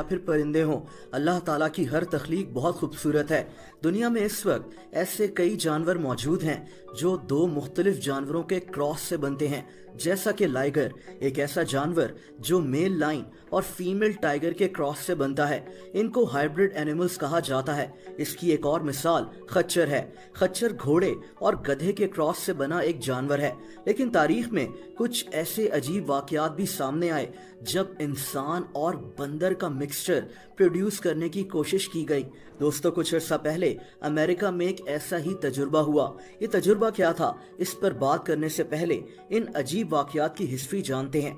फिर परिंदे हों, अल्लाह ताला की हर तख्लीक बहुत खूबसूरत है। दुनिया में इस वक्त ऐसे कई जानवर मौजूद हैं जो दो मुख्तलिफ जानवरों के क्रॉस से बनते हैं, जैसा कि लाइगर, एक ऐसा जानवर जो मेल लाइन और फीमेल टाइगर के क्रॉस से बनता है। इनको हाइब्रिड एनिमल्स कहा जाता है। इसकी एक और मिसाल खच्चर है। खच्चर घोड़े और गधे के क्रॉस से बना एक जानवर है। लेकिन तारीख में कुछ ऐसे अजीब वाकयात भी सामने आए जब इंसान और बंदर का मिक्सचर प्रोड्यूस करने की कोशिश की गई। दोस्तों, कुछ अर्सा पहले अमेरिका में एक ऐसा ही तजुर्बा हुआ। ये तजुर्बा क्या था, इस पर बात करने से पहले इन अजीब वाकयात की हिस्ट्री जानते हैं।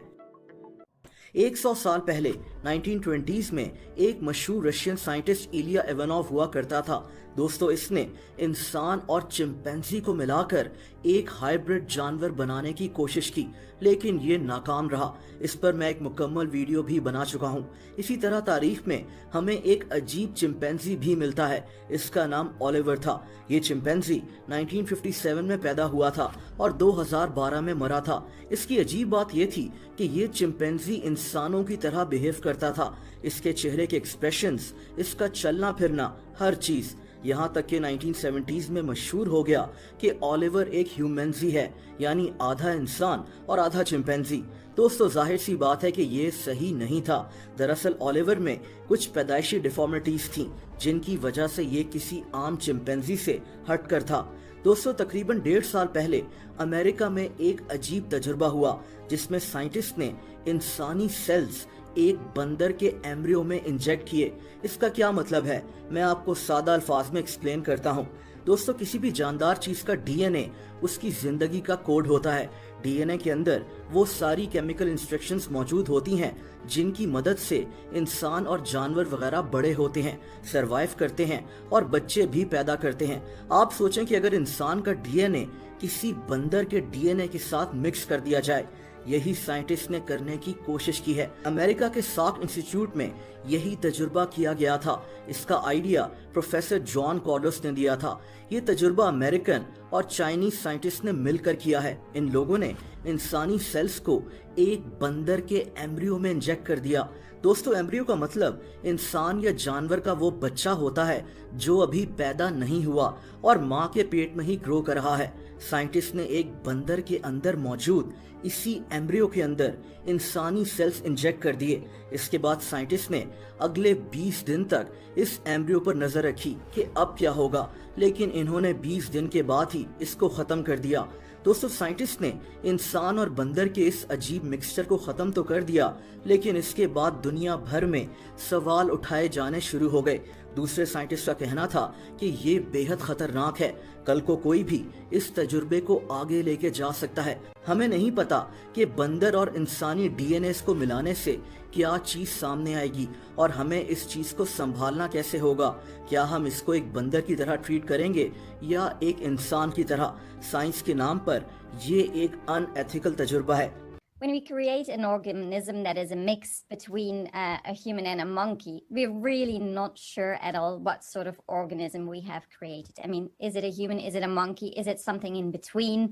100 साल पहले 1920s में एक मशहूर रशियन साइंटिस्ट इलिया इवानोव हुआ करता था। दोस्तों, इसने इंसान और चिंपैंजी को मिलाकर एक हाइब्रिड जानवर बनाने की कोशिश की, लेकिन ये नाकाम रहा। इस पर मैं एक मुकम्मल वीडियो भी बना चुका हूँ। इसी तरह तारीख में हमें एक अजीब चिंपैंजी भी मिलता है। इसका नाम ओलिवर था। ये चिंपैंजी 1957 में पैदा हुआ था और 2012 में मरा था। इसकी अजीब बात ये थी कि ये चिंपैंजी इंसानों की तरह बिहेव करता था। इसके चेहरे के एक्सप्रेशंस, इसका चलना फिरना, हर चीज। यहाँ तक कि 1970s में मशहूर हो गया कि ओलिवर एक ह्यूमैंजी है, यानी आधा इंसान और आधा चिंपैंजी। दोस्तों, जाहिर सी बात है कि ये सही नहीं था। दरअसल ओलिवर में कुछ पैदाइशी डिफॉर्मिटीज थीं, जिनकी वजह से ये किसी आम चिंपैंजी से हटकर था। दोस्तों, तकरीबन 1.5 साल पहले अमेरिका में एक अजीब तजुर्बा हुआ जिसमें साइंटिस्ट ने इंसानी सेल्स एक बंदर के एम्ब्रियो में इंजेक्ट किए। इसका क्या मतलब है, मैं आपको सादा अल्फाज में एक्सप्लेन करता हूँ। दोस्तों, किसी भी जानदार चीज का डीएनए उसकी जिंदगी का कोड होता है। डीएनए के अंदर वो सारी केमिकल इंस्ट्रक्शंस मौजूद होती हैं जिनकी मदद से इंसान और जानवर वगैरह बड़े होते हैं, सरवाइव करते हैं और बच्चे भी पैदा करते हैं। आप सोचें कि अगर इंसान का डीएनए किसी बंदर के डीएनए के साथ मिक्स कर दिया जाए, यही साइंटिस्ट ने करने की कोशिश की है। अमेरिका के साक इंस्टीट्यूट में यही तजुर्बा किया गया था। इसका आइडिया प्रोफेसर जॉन कॉर्डोस ने दिया था। ये तजुर्बा अमेरिकन और चाइनीज साइंटिस्ट ने मिलकर किया है। इन लोगों ने इंसानी सेल्स को एक बंदर के एम्ब्रियो में इंजेक्ट कर दिया। दोस्तों, एम्ब्रियो का मतलब इंसान या जानवर का वो बच्चा होता है जो अभी पैदा नहीं हुआ और माँ के पेट में ही ग्रो कर रहा है। साइंटिस्ट ने एक बंदर के अंदर मौजूद इसी एम्ब्रियो के अंदर इंसानी सेल्स इंजेक्ट कर दिए। इसके बाद साइंटिस्ट ने अगले 20 दिन तक इस एम्ब्रियो पर नजर रखी कि अब क्या होगा, लेकिन इन्होंने 20 दिन के बाद ही इसको खत्म कर दिया। दोस्तों, साइंटिस्ट ने इंसान और बंदर के इस अजीब मिक्सचर को खत्म तो कर दिया, लेकिन इसके बाद दुनिया भर में सवाल उठाए जाने शुरू हो गए। दूसरे साइंटिस्ट का कहना था कि ये बेहद खतरनाक है, कल को कोई भी इस तजुर्बे को आगे लेके जा सकता है। हमें नहीं पता कि बंदर और इंसानी डीएनए को मिलाने से क्या चीज सामने आएगी और हमें इस चीज को संभालना कैसे होगा। क्या हम इसको एक बंदर की तरह ट्रीट करेंगे या एक इंसान की तरह। साइंस के नाम पर ये एक अनएथिकल तजुर्बा है। When we create an organism that is a mix between a human and a monkey, we're really not sure at all what sort of organism we have created. I mean, is it a human? Is it a monkey? Is it something in between?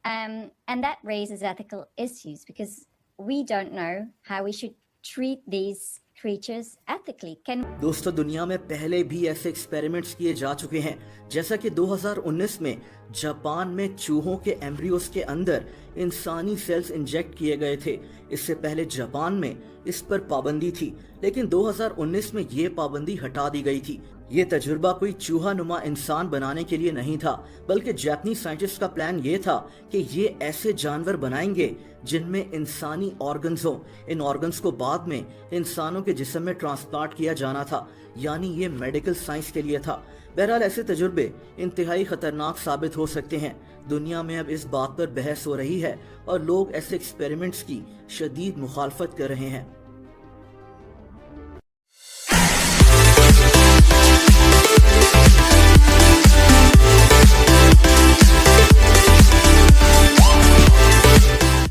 And that raises ethical issues because we don't know how we should treat these creatures ethically. दोस्तों, दुनिया में पहले भी ऐसे experiments किए जा चुके हैं। जैसा कि 2019 में जापान में चूहों के एम्ब्रियोस के अंदर इंसानी सेल्स इंजेक्ट किए गए थे। इससे पहले जापान में इस पर पाबंदी थी, लेकिन 2019 में ये पाबंदी हटा दी गई थी। ये तजुर्बा कोई चूहा नुमा इंसान बनाने के लिए नहीं था, बल्कि जापानी साइंटिस्ट का प्लान ये था कि ये ऐसे जानवर बनाएंगे जिनमें इंसानी ऑर्गन्स हो। इन ऑर्गन्स को बाद में इंसानों के जिस्म में ट्रांसप्लांट किया जाना था, यानी ये मेडिकल साइंस के लिए था। बहरहाल, ऐसे तजुर्बे इंतहाई खतरनाक साबित हो सकते हैं। दुनिया में अब इस बात पर बहस हो रही है और लोग ऐसे एक्सपेरिमेंट्स की शदीद मुखालफत कर रहे हैं।